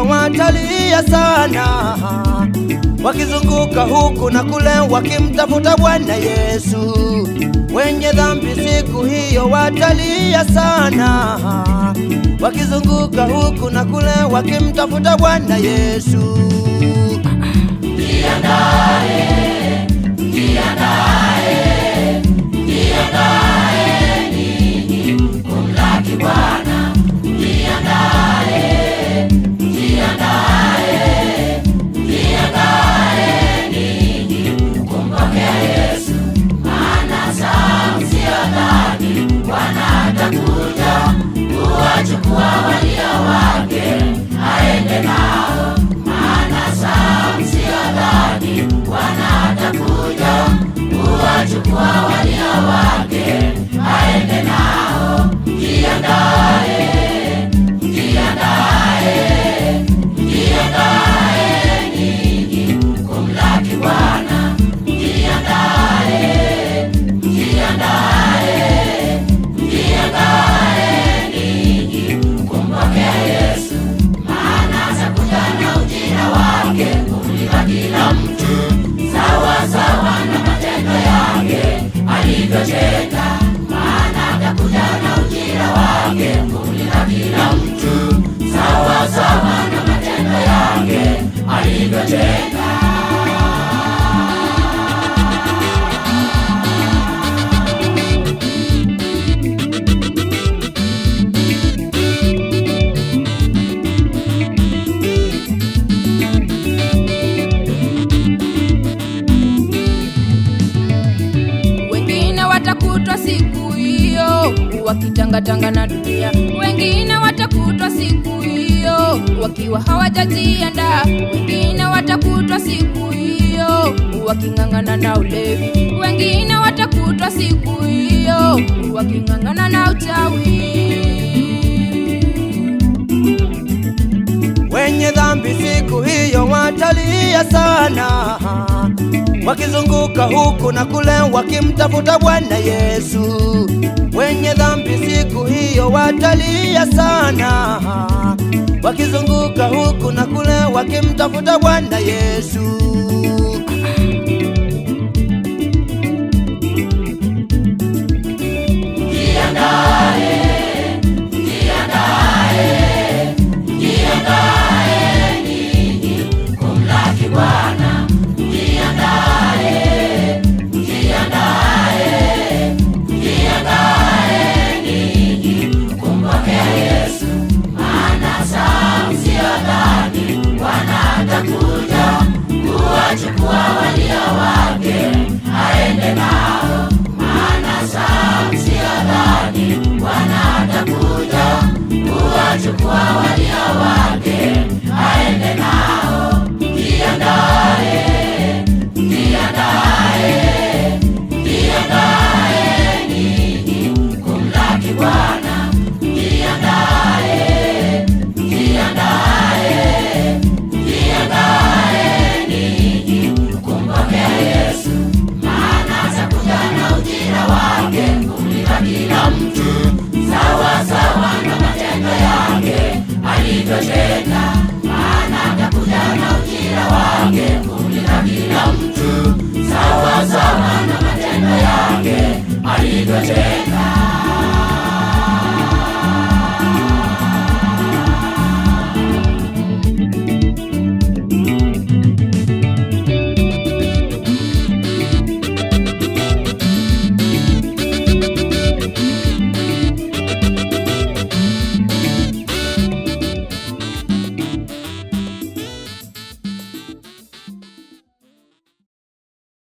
watalia sana, wakizunguka huku na kule wakimtafuta Bwana Yesu. Wenye dhambi siku hiyo watalia sana, wakizunguka huku na kule wakimtafuta Bwana Yesu. Jiandae, jiandae, jiandae ninyi kumlaki Bwana. Jiandae, jiandae, jiandae ninyi kumpokea Yesu. Maana saa msiadhani Bwana atakuja kuwachukua walio wake aende nao. Maana saa msiadhani Bwana atakuja kuwachukua walio wake aende nao. Jiandae, jiandae, jiandae ninyi kumlaki Bwana. Jiandae, jiandae, jiandae ninyi kumpokea Yesu. Maana atakuja na ujira wake kumlipa kila mtu sawa sawa na matendo yake alivyotenda. Maana atakuja na ujira wake kumlipa kila mtu sawa sawa na matendo yake alivyotenda. Watakutwa siku hiyo wakitangatanga na dunia. Wengine watakutwa siku hiyo wakiwa hawajajiandaa. Wengine watakutwa siku hiyo waking'ang'ana na ulevi. Wengine watakutwa siku hiyo waking'ang'ana na uchawi. Wenye dhambi siku hiyo watalia sana, wakizunguka huku na kule wakimtafuta Bwana Yesu. Wenye dhambi siku hiyo watalia sana, wakizunguka huku na kule wakimtafuta Bwana Yesu. Jiandae, jiandae, jiandae ninyi kumlaki Bwana. Jiandae, jiandae, jiandae ninyi kumpokea Yesu. Maana saa msiadhani Bwana atakuja wote